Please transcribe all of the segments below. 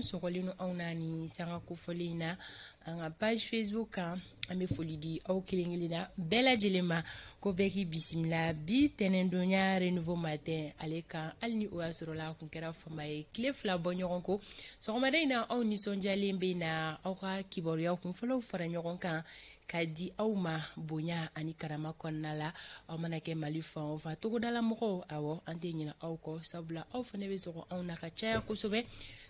sɔgɔlen no aw na ni sanga kofɔlen in na an ka page Facebook kan an bɛ foli di aw kelen-kelen na bɛɛ lajɛlen ma ko bɛɛ k'i bisimila bi tɛnɛndonya renouveau matin ale kan hali ni o y'a sɔrɔ la a kun kɛra fama ye tile 2 bɔ ɲɔgɔn ko sɔgɔmada in na aw nisɔndiyalen bɛ na aw ka kibaruya kunfɔlɔw fara ɲɔgɔn kan ka di aw ma bonya ani karama kɔnɔna la aw mana kɛ Mali fan o fan togodala mɔgɔw awɔ an tɛ ɲinɛ aw kɔ sabula aw fana bɛ sɔgɔ anw na ka caya kosɛbɛ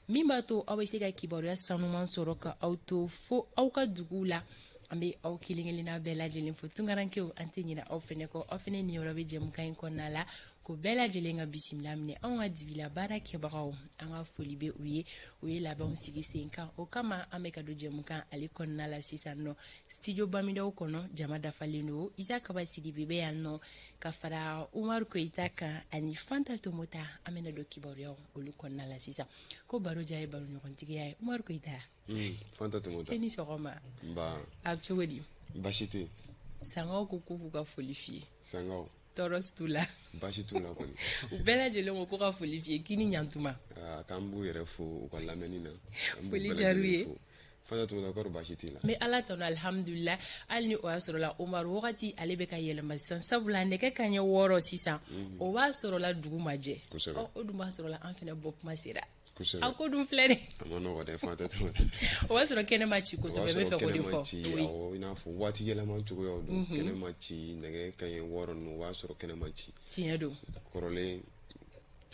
min b'a to aw bɛ se ka kibaruya sanuman sɔrɔ ka aw to fo aw ka duguw la an bɛ aw kelen-kelenna bɛɛ lajɛlen fo tunkarankew an tɛ ɲinɛ aw fana kɔ aw fana niyɔrɔ bɛ jɛmukan in kɔnɔna la ko bɛɛ lajɛlen ka bisimila minɛ anw ka dibila baara kɛbagaw an ka foli bɛ u ye labɛnw sigi sen kan o kama an bɛ ka don jɛmukan ale kɔnɔna la sisan nɔ studio Bamidaw kɔnɔ jama dafalen don Isa Kaba Sidibe bɛ yan nɔ ka fara Umaru Koyita kan ani Fanta Tomota an bɛna don kibaruyaw olu kɔnɔna la sisan ko baro ja ye baro ɲɔgɔntigiya ye Umaru Koyita Fanta Tomota e ni sɔgɔma a bɛ cogo di baasi tɛ sangaw ko k'u ka foli f'i ye sangaw tɔɔrɔ t'u la baasi t'u la kɔni u bɛɛ lajɛlen ko ka foli f'i ye k'i ni ɲantuma k'an b'u yɛrɛ fo u ka lamɛnni na foli diyar'u ye Fanta Tomota kɔrɔ baasi t'i la mais ala tɔnɔ alhamdulillah hali ni o y'a sɔrɔ la Umaru wagati ale bɛ ka yɛlɛma sisan sabula nɛgɛ kanɲɛ 6 sisan o b'a sɔrɔ la dugu ma jɛ o dun b'a sɔrɔ la an fana bɔ kuma sera a ko dun filɛ dɛ a ma nɔgɔ dɛ Fanta Tomota o b'a sɔrɔ kɛnɛ ma ci kosɛbɛ n bɛ fɛ k'o de fɔ i n'a fɔ waati yɛlɛma cogoyaw don kɛnɛ ma ci nɛgɛ kanɲɛ 6 ninnu o b'a sɔrɔ kɛnɛ ma ci tiɲɛ don kɔrɔlen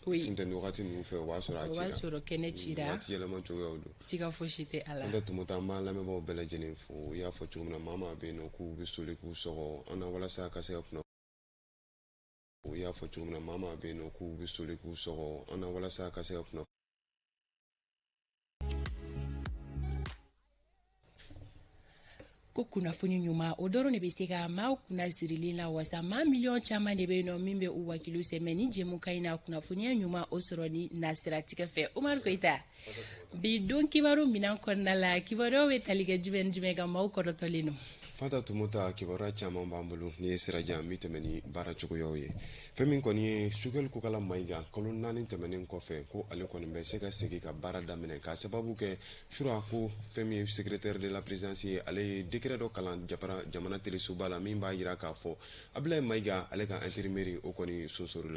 funtɛni wagati ninnu fɛ o b'a sɔrɔ a cira o b'a sɔrɔ kɛnɛ cira waati yɛlɛma cogoyaw don siga fosi tɛ a la Fanta Tomota an b'a lamɛnbaaw bɛɛ lajɛlen fo i y'a fɔ cogo min na maa maa bɛ yen nɔ k'u bɛ soli k'u sɔgɔ an na walasa ka se ka kunnafoni i y'a fɔ cogo min na maa maa bɛ yen nɔ k'u bɛ soli k'u sɔgɔ an na walasa ka se ka kunnafoni ko kunnafoni ɲuman o dɔrɔn de bɛ se ka maaw kunna sirilen la wasa maa miliyɔn caman de bɛ yen nɔ min bɛ u wakilu sɛmɛ ni jɛmukan in na kunnafoniya ɲuman o sɔrɔ ni nasiratigɛ fɛ Umaru Koyita bi don kibaru minan kɔnɔna la kibaruyaw bɛ tali kɛ jumɛn jumɛn kan maaw kɔrɔtɔlen don Fanta Tomota kibaruya caman b'an bolo ni ye sirajan min tɛmɛ ni baara cogoyaw ye fɛn min kɔni ye Sugɛli Kokala Mayiga kalo 4 tɛmɛnen kɔfɛ ko ale kɔni bɛ se ka segin ka baara daminɛ ka sababu kɛ sura ko fɛn min ye secrétaire de la présidence ye ale ye décret dɔ kalan jamana telesoba la min b'a jira k'a fɔ Abdoulaye Mayiga ale ka intérimaire o kɔni sonsori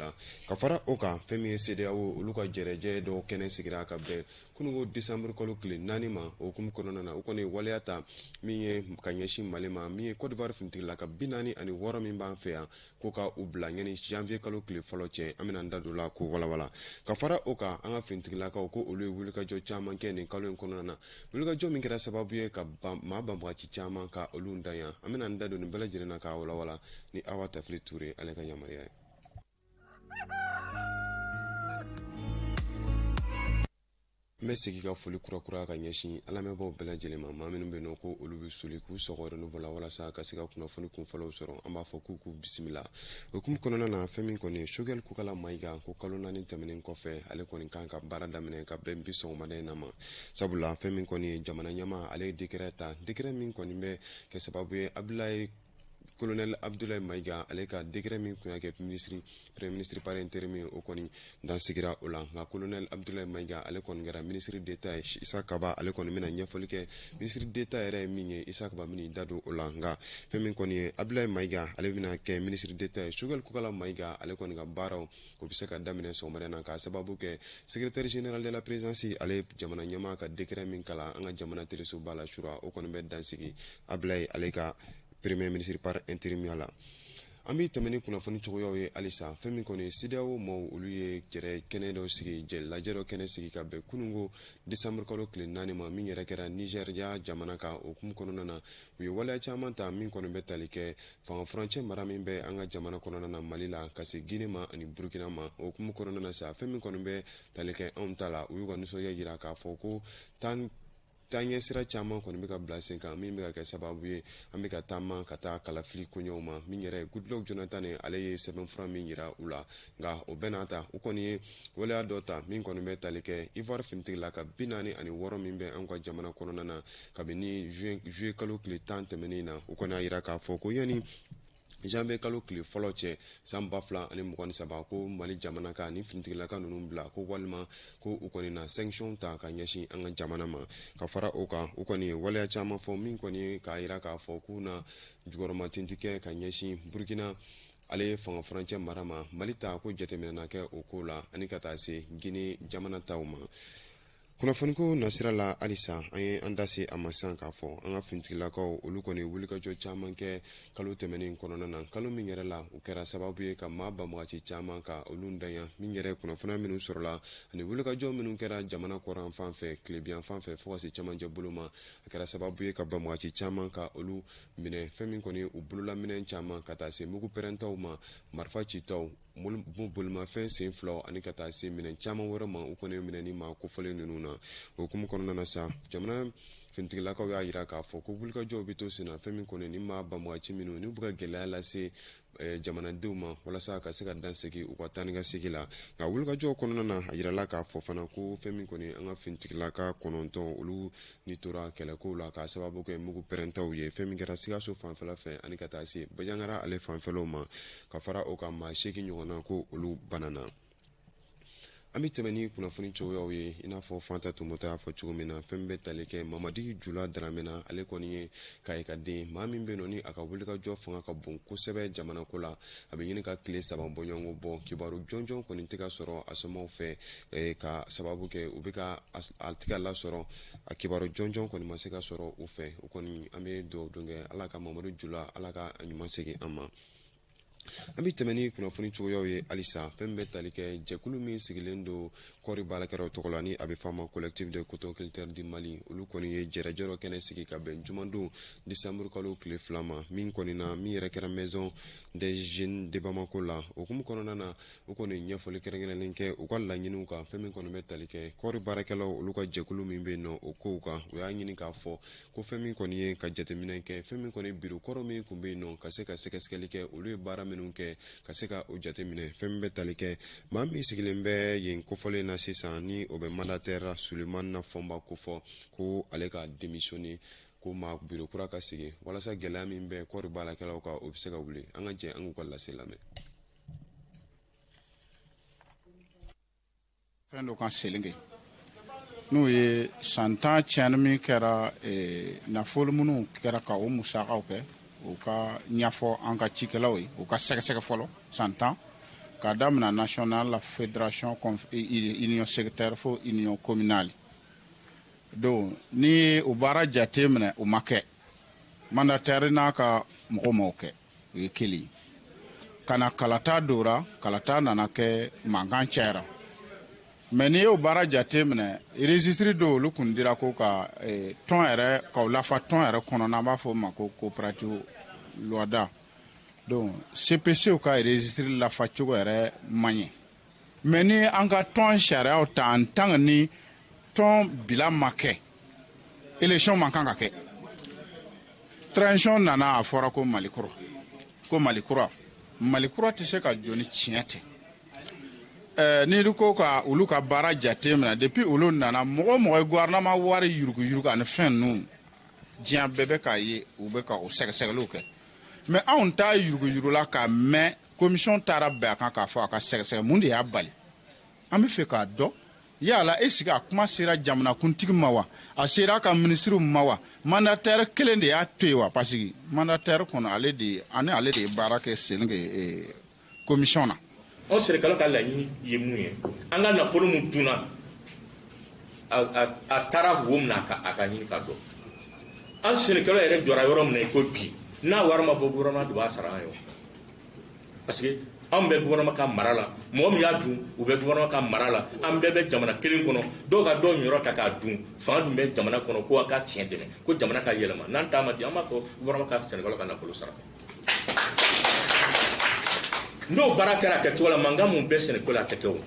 ka fara o kan fɛn min ye CEDEAO olu ka jɛrɛjɛ dɔ kɛnɛ sigira ka bɛn kunungo décembre kalo tile 4 ma o hukumu kɔnɔna na o kɔni ye waleya ta min ye ka ɲɛsin Mali ma min ye Côte d'Ivoire finitigi ka 46 min b'an fɛ yan ko ka u bila ɲɛni janvier kalo tile fɔlɔ cɛ an bɛna an da don la ko walawala ka fara o kan an ka finitigilakaw ko olu ye wulikajɔ caman kɛ nin kalo in kɔnɔna na wulikajɔ min kɛra sababu ye ka maa banbagaci caman ka olu dan yan an bɛna an da don nin bɛɛ lajɛlen na k'a walawala ni Awa Tafili Ture ale ka yamaruya ye n bɛ segi ka foli kurakura ka ɲɛsin alamɛbaw bɛɛ lajɛlen ma maa minnu bɛ yen nɔ ko olu bɛ soli k'u sɔgɔ renouveau la walasa ka se ka kunnafoni kunfɔlɔw sɔrɔ an b'a fɔ k'u bisimila hukumu kɔnɔna na fɛn min kɔni Sugɛli Kokala Mayiga ko kalo 4 tɛmɛnen kɔfɛ ale kɔni kan ka baara daminɛ ka bɛn bi sɔgɔmada in na ma sabula fɛn min kɔni jamana ɲɛmaa ale ye décret ta décret min kɔni bɛ kɛ sababu ye colonel Abdoulaye Mayiga ale ka décret min kun y'a kɛ premier ministre par intérim o kɔni dan sigira o la nka colonel Abdoulaye Mayiga ale kɔni kɛra ministre d'état ye Isa Kaba ale kɔni bɛna ɲɛfɔli kɛ ministre d'état yɛrɛ ye min ye Isa Kaba bɛna da don o la nka fɛn min kɔni ye Abdoulaye Mayiga ale bɛna kɛ ministre d'état ye Sugɛli Kokala Mayiga ale kɔni ka baaraw o bɛ se ka daminɛ sɔgɔmada na k'a sababu kɛ secrétaire général de la présidence ale jamana ɲɛmaa ka décret min kalan an ka jamana telesoba la sura o kɔni bɛ dansigi Abdoulaye ale ka premier ministre par intérim la an bɛ tɛmɛ ni kunnafoni cogoyaw ye halisa fɛn min kɔni CEDEAO maaw olu ye kɛnɛ dɔ sigi lajɛ dɔ kɛnɛ sigi ka bɛn kunungo décembre kalo tile 4 ma min yɛrɛ kɛra Nigéria jamana kan o hukumu kɔnɔna na u ye waleya caman ta min kɔni bɛ tali kɛ fanga furancɛ mara min bɛ an ka jamana kɔnɔna na Mali la ka se Guinée ma ani Burkina ma o hukumu kɔnɔna na sa fɛn min kɔni bɛ tali kɛ anw ta la u y'u ka nisɔndiya jira k'a fɔ ko taaɲɛ sira caman kɔni bɛ ka bila sen kan min bɛ ka kɛ sababu ye an bɛ ka taama ka taa kalafili koɲɛw ma min yɛrɛ Goodluck Jonathan ale ye sɛbɛnfura min jira u la nka o bɛɛ n'a ta u kɔni ye waleya dɔ ta min kɔni bɛ tali kɛ Ivoire finitigi la ka 46 min bɛ an ka jamana kɔnɔna na kabini juillet kalo tile 10 tɛmɛnen na u kɔni y'a jira k'a fɔ ko yanni janvier kalo tile fɔlɔ cɛ san 2023 ko Mali jamana ka ni finitigilaka ninnu bila ko walima ko u kɔni na sanction ta ka ɲɛsin an ka jamana ma ka fara o kan u kɔni waleya caman fɔ min kɔni k'a yira k'a fɔ k'u na jukɔrɔma tinti kɛ ka ɲɛsin Burkina ale fanga furancɛ mara ma Mali ta ko jateminɛna kɛ o ko la ani ka taa se Guinée jamana taw ma kunnafoniko nasira la alisa an ye an da se a ma sisan k'a fɔ an ka finitigilakaw olu kɔni wulikajɔ caman kɛ kalo tɛmɛnen kɔnɔna na kalo min yɛrɛ la u kɛra sababu ye ka maa banbagaci caman ka olu danya min yɛrɛ kunnafoniya minnu sɔrɔla ani wulikajɔ minnu kɛra jamana kɔran fan fɛ tilebiyan fan fɛ fo ka se cɛmancɛ bolo ma a kɛra sababu ye ka banbagaci caman ka olu minɛ fɛn min kɔni u bololaminɛ caman ka taa se mugu pɛrɛntaw ma marifa citaw bolimafɛn sen filaw ani ka taa se minɛn caman wɛrɛ ma u kɔni minɛni ma kofɔlen ninnu na o hukumu kɔnɔna na sa jamana finitigilakaw y'a yira k'a fɔ ko wulikajɔw bɛ to sen na fɛn min kɔni ni maa banbagaci minnu n'u bɛ ka gɛlɛya lase jamanadenw ma walasa ka se ka dansegi u ka taa ni ka segi la nka wulikajɔw kɔnɔna na a yirala k'a fɔ fana ko fɛn min kɔni an ka finitigilaka 9 olu ni tora kɛlɛkow la k'a sababu kɛ mugu pɛrɛntaw ye fɛn min kɛra Sikaso fanfɛla fɛ ani ka taa se Bajangara ale fanfɛlaw ma ka fara o kan maa 8 ɲɔgɔnna ko olu banana an bɛ tɛmɛ ni kunnafoni cogoyaw ye i n'a fɔ Fanta Tumota y'a fɔ cogo min na fɛn bɛ tali kɛ Mamadi Jula Daramena ale kɔni ye k'a ye ka den maa min bɛ yen nɔ ni a ka wulikajɔ fanga ka bon kosɛbɛ jamana ko la a bɛ ɲini ka tile 3 bɔɲɔgɔnko bɔ kibaru jɔnjɔn kɔni tɛ ka sɔrɔ a somɔgɔw fɛ ka sababu kɛ u bɛ ka a tɛ ka lasɔrɔ a kibaru jɔnjɔn kɔni ma se ka sɔrɔ u fɛ o kɔni an bɛ dugawu don kɛ Ala ka Mamadi Jula Ala ka ɲuman segin an ma. An bɛ tɛmɛ ni kunnafoni cogoyaw ye halisa fɛn bɛ tali kɛ jɛkulu min sigilen don kɔɔri baarakɛlaw tɔgɔ la ni a bɛ f'a ma collectif de coton culture du Mali olu kɔni ye jɛrɛjɛrɛ kɛnɛ sigi ka bɛn jumadon décembre kalo tile 2 ma min kɔni na min yɛrɛ kɛra maison des jeunes de Bamako la o hukumu kɔnɔna na u kɔni ɲɛfɔli kɛrɛnkɛrɛnnen kɛ u ka laɲiniw kan fɛn min kɔni bɛ tali kɛ kɔɔri baarakɛlaw olu ka jɛkulu min bɛ yen nɔ o kow kan u y'a ɲini k'a fɔ ko fɛn min kɔni ye ka jateminɛ kɛ fɛn min kɔni biro kɔrɔ min tun bɛ yen nɔ ka se ka sɛgɛsɛgɛli kɛ olu ye baara minnu kɛ ka se ka o jateminɛ fɛn min bɛ tali kɛ maa min sigilen bɛ yen kofɔlen na sisan ni o bɛ mandataire Suleiman Nafɔnba kofɔ ko ale ka démissionner ko maa biro kura ka sigi walasa gɛlɛya min bɛ kɔɔri baarakɛlaw kan o bɛ se ka wuli an ka jɛ an k'u ka lase lamɛn. Fɛn dɔ kan selen kɛ n'o ye san 10 tiɲɛni min kɛra nafolo minnu kɛra ka o musakaw kɛ o ka ɲɛfɔ an ka cikɛlaw ye o ka sɛgɛsɛgɛ fɔlɔ san 10 ka daminɛ national la fédération union secrétaire fo union communale donc ni o baara jate minɛ o ma kɛ mandataire n'a ka mɔgɔ ma o kɛ o ye kelen kana kalata dora kalata nana kɛ mankan cayara mais ni y'o baara jate minɛ registre dɔw olu kun dira ko ka tɔn yɛrɛ k'aw lafa tɔn yɛrɛ kɔnɔ n'an b'a fɔ o ma ko coopérative Loada donc CPC ka registre lafa cogo yɛrɛ man ɲɛ mais ni an ka tɔn sariyaw ta en tant que ni tɔn bila ma kɛ élection man kan ka kɛ transition nana a fɔra ko Malikura tɛ se ka jɔ ni tiɲɛ tɛ ni ko ka olu ka baara jate minɛ depuis olu nana mɔgɔ ye gouvernement wari yurugu ani fɛn ninnu diɲɛ bɛɛ bɛ k'a ye u bɛ ka o sɛgɛsɛgɛliw kɛ mais anw t'a yurugu la ka mɛn commission taara bɛn a kan k'a fɔ a ka sɛgɛsɛgɛ mun de y'a bali an bɛ fɛ k'a dɔn yala est-ce que a kuma sera jamanakuntigi ma wa a sera ka ministre ma wa mandataire kelen de y'a to yen wa parce que mandataire kɔnɔ ale de ye baara kɛ sen kɛ commission na. Anw sɛnɛkɛlaw ka laɲini ye mun ye an ka nafolo mun dunna a taara wo min na a ka ɲini ka dɔn an sɛnɛkɛlaw yɛrɛ jɔra yɔrɔ min na i ko bi n'a wari ma bɔ gouvernement de b'a sara an ye parce que an bɛ gouvernement ka mara la mɔgɔ min y'a dun u bɛ gouvernement ka mara la an bɛɛ bɛ jamana kelen kɔnɔ dɔw ka dɔw ɲɔrɔ ta k'a dun fanga dun bɛ jamana kɔnɔ ko a ka tiɲɛ dɛmɛ ko jamana ka yɛlɛma n'an ta ma di an b'a fɔ gouvernement ka sɛnɛkɛlaw ka nafolo sara n'o baara kɛra a kɛcogo la mankan mun bɛ sɛnɛko la a tɛ kɛ o.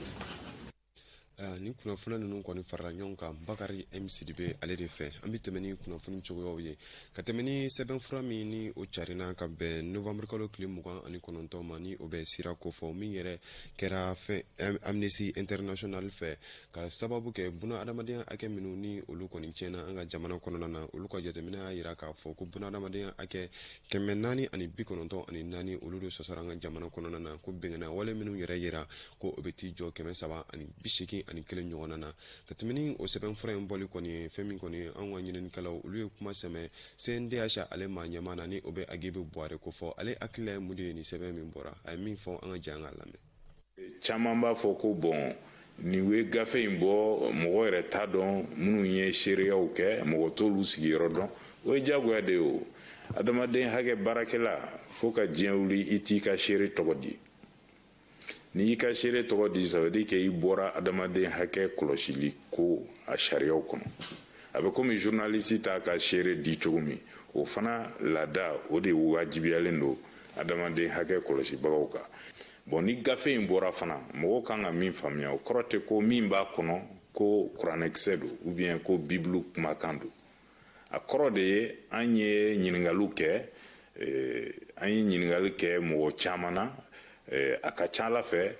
ni kunnafoni ninnu kɔni farala ɲɔgɔn kan Bakari M Sidibe ale de fɛ an bɛ tɛmɛ ni kunnafoni cogoyaw ye ka tɛmɛ ni sɛbɛnfura min ni o carina ka bɛn novembre kalo tile 29 ma ni o bɛ sira kofɔ min yɛrɛ kɛra Amnesty International fɛ ka sababu kɛ buna adamadenya hakɛ minnu ni olu kɔni tiɲɛna an ka jamana kɔnɔna na olu ka jateminɛ y'a yira k'a fɔ ko buna adamadenya hakɛ 494 olu de sɔsɔra an ka jamana kɔnɔna na ko bɛngɛnna wale minnu yɛrɛ yira ko o bɛ t'i jɔ 380 ani kelen ɲɔgɔnna na ka tɛmɛ ni o sɛbɛnfura in bɔli kɔni ye fɛn min kɔni an ka ɲininikɛlaw olu ye kuma sɛmɛ CNDH ale maa ɲɛmaa na ni o bɛ Agibu Buware ko fɔ ale hakilila ye mun de ye ni sɛbɛn min bɔra a ye min fɔ an ka jɛ an ka lamɛn. Caman b'a fɔ ko bon nin ye gafe in bɔ mɔgɔ yɛrɛ t'a dɔn minnu ye seereyaw kɛ mɔgɔ t'olu sigiyɔrɔ dɔn o ye diyagoya de ye o adamaden hakɛ baarakɛla fo ka diɲɛ wuli i t'i ka seere tɔgɔ di ni y'i ka seere tɔgɔ di ça veut dire que i bɔra adamaden hakɛ kɔlɔsili ko a sariyaw kɔnɔ a bɛ komi journaliste t'a ka seere di cogo min o fana laada o de wajibiyalen don adamaden hakɛ kɔlɔsibagaw kan bon ni gafe in bɔra fana mɔgɔw kan ka min faamuya o kɔrɔ tɛ ko min b'a kɔnɔ ko kuranɛkisɛ don ou bien ko bibulu kumakan don a kɔrɔ de ye an ye ɲininkaliw kɛ mɔgɔ caman na a ka ca Ala fɛ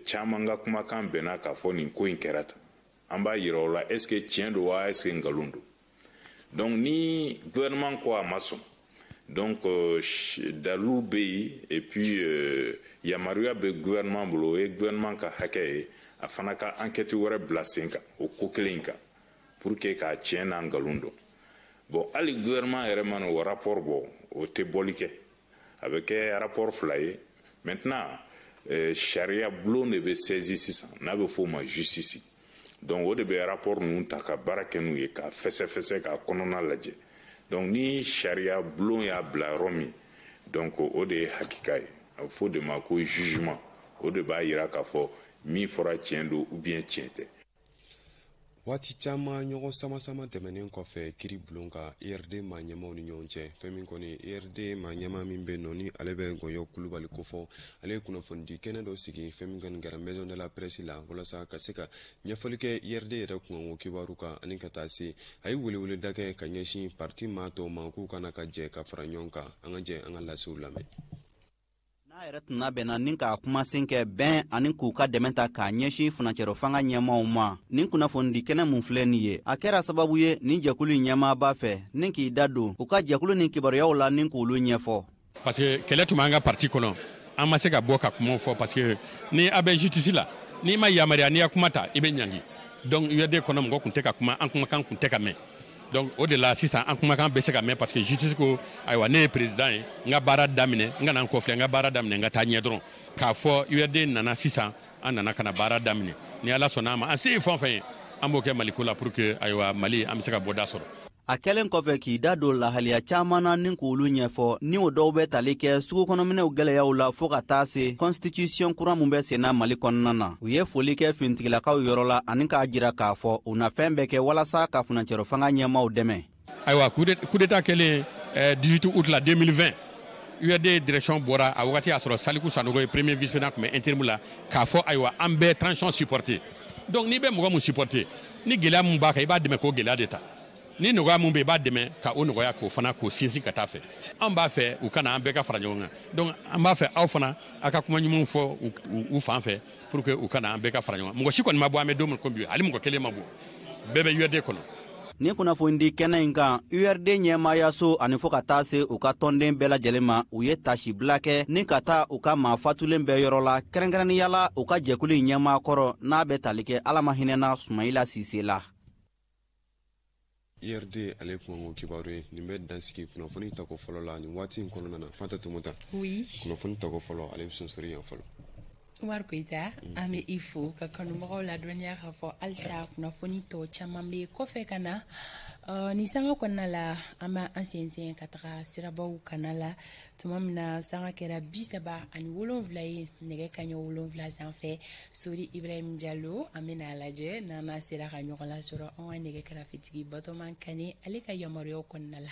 caman ka kumakan bɛnna k'a fɔ nin ko in kɛra tan an b'a yira o la est ce que tiɲɛ don wa est ce que nkalon don donc ni gouvernement ko a ma sɔn donc dalilu bɛ yen et puis yamaruya bɛ gouvernement bolo o ye gouvernement ka hakɛ ye a fana ka enquête wɛrɛ bila sen kan o ko kelen in kan pour que k'a tiɲɛ n'a nkalon dɔn bon hali gouvernement yɛrɛ mana o rapport bɔ o tɛ bɔli kɛ a bɛ kɛ rapport fila ye maintenant charia bulon de bɛ saisi sisan n'a bɛ f'o ma justice donc o de bɛ rapport ninnu ta ka baara kɛ n'u ye k'a fɛsɛfɛsɛ k'a kɔnɔna lajɛ donc ni charia bulon y'a bila yɔrɔ min donc o de ye hakika ye a bɛ f'o de ma ko jugement o de b'a yira k'a fɔ min fɔra tiɲɛ don ou bien tiɲɛ tɛ. Waati caman ɲɔgɔn sama tɛmɛnen kɔfɛ kiri bulon ka IRD maa ɲɛmaw ni ɲɔgɔn cɛ fɛn min kɔni IRD maa ɲɛmaa min bɛ nɔ ni ale bɛ Ngɔyɔ Kulubali kofɔ ale ye kunnafonidi kɛnɛ dɔ sigi fɛn min kɔni kɛra maison de la presse la walasa ka se ka ɲɛfɔli kɛ IRD yɛrɛ kunkanko kibaru kan ani ka taa se a ye weleweleda kɛ ka ɲɛsin parti maa tɔw ma k'u kana ka jɛ ka fara ɲɔgɔn kan an ka jɛ an ka lasew lamɛn. N'a yɛrɛ tun bɛnna ni k'a kumasen kɛ bɛn ani k'u ka dɛmɛ ta k'a ɲɛsin fanancɛrɔ fanga ɲɛmaaw ma nin kunnafonidi kɛnɛ mun filɛ nin ye a kɛra sababu ye nin jɛkulu ɲɛmaa b'a fɛ ni k'i da don u ka jɛkulu ni kibaruyaw la ni k'olu ɲɛfɔ parce que kɛlɛ tun b'an ka parti kɔnɔ an ma se ka bɔ ka kuma fɔ parce que ni a bɛ justice la n'i ma yamaruya n'i ya kuma ta i bɛ ɲangi donc URD kɔnɔ mɔgɔ tun tɛ ka kuma an kumakan tun tɛ ka mɛn donc o de la sisan an kumakan bɛ se ka mɛn parce que justice ko ayiwa ne ye président ye n ka baara daminɛ n ka na n kɔfilɛ n ka baara daminɛ n ka taa ɲɛ dɔrɔn k'a fɔ URD nana sisan an nana ka na baara daminɛ ni Ala sɔnna a ma an se ye fɛn o fɛn ye an b'o kɛ Maliko la pour que ayiwa Mali an bɛ se ka bɔ da sɔrɔ. a kɛlen kɔfɛ k'i da don lahaliya caman na ni k'olu ɲɛfɔ ni o dɔw bɛ tali kɛ sugukɔnɔminɛw gɛlɛyaw la fɔɔ ka taa se constitution kura mun bɛ senna Mali kɔnɔna na u ye foli kɛ finitigilakaw yɔrɔ la ani k'a jira k'a fɔ u na fɛn bɛɛ kɛ walasa ka fanancɛrɔ fanga ɲɛmaaw dɛmɛ. ayiwa coup d'état kɛlen 18 août la 2020 URD direction bɔra a wagati y'a sɔrɔ Saliku Sanogo ye premier vice président tun bɛ intérim la k'a fɔ ayiwa an bɛ transition supporter donc n'i bɛ mɔgɔ mun supporter ni gɛlɛya mun b'a kan i b'a dɛmɛ k'o gɛlɛya de ta ni nɔgɔya mun bɛ i b'a dɛmɛ ka o nɔgɔya k'o fana k'o sinsin ka taa fɛ an b'a fɛ u kana an bɛɛ ka fara ɲɔgɔn kan donc an b'a fɛ aw fana aw ka kuma ɲumanw fɔ u fan fɛ pour que u kana an bɛɛ ka fara ɲɔgɔn kan mɔgɔ si kɔni ma bɔ an bɛ don min komi bi hali mɔgɔ kelen ma bɔ bɛɛ bɛ URD kɔnɔ. ni kunnafonidi kɛnɛ in kan URD ɲɛmaayaso ani fɔ ka taa se u ka tɔnden bɛɛ lajɛlen ma u ye tasibila kɛ ni ka taa u ka maa fatulen bɛɛ yɔrɔ la kɛrɛnkɛrɛnnenya la u ka jɛkulu in ɲɛmaa kɔrɔ n'a bɛ tali kɛ Ala ma hinɛna Sumayila Sise la. IRD ale kunkanko kibaru ye nin bɛ dansigi kunnafoni tako fɔlɔ la nin waati in kɔnɔna na Fanta Tumuta kunnafoni tako fɔlɔ ale bɛ sonsori yan fɔlɔ. Umar Koita an bɛ i fo ka kanubagaw ladɔnniya k'a fɔ halisa kunnafoni tɔ caman bɛ kɔfɛ ka na nin sanga kɔnɔna la an b'an sɛnsɛn ka taga sirabaw kana la tuma min na sanga kɛra 37 ye nɛgɛ kaɲɛ 7 sanfɛ Sori Ibrahim Diallo an bɛna lajɛ n'an sera ka ɲɔgɔn lasɔrɔ an ka nɛgɛ kɛrɛfɛtigi Batɔma Kane ale ka yamaruyaw kɔnɔna la.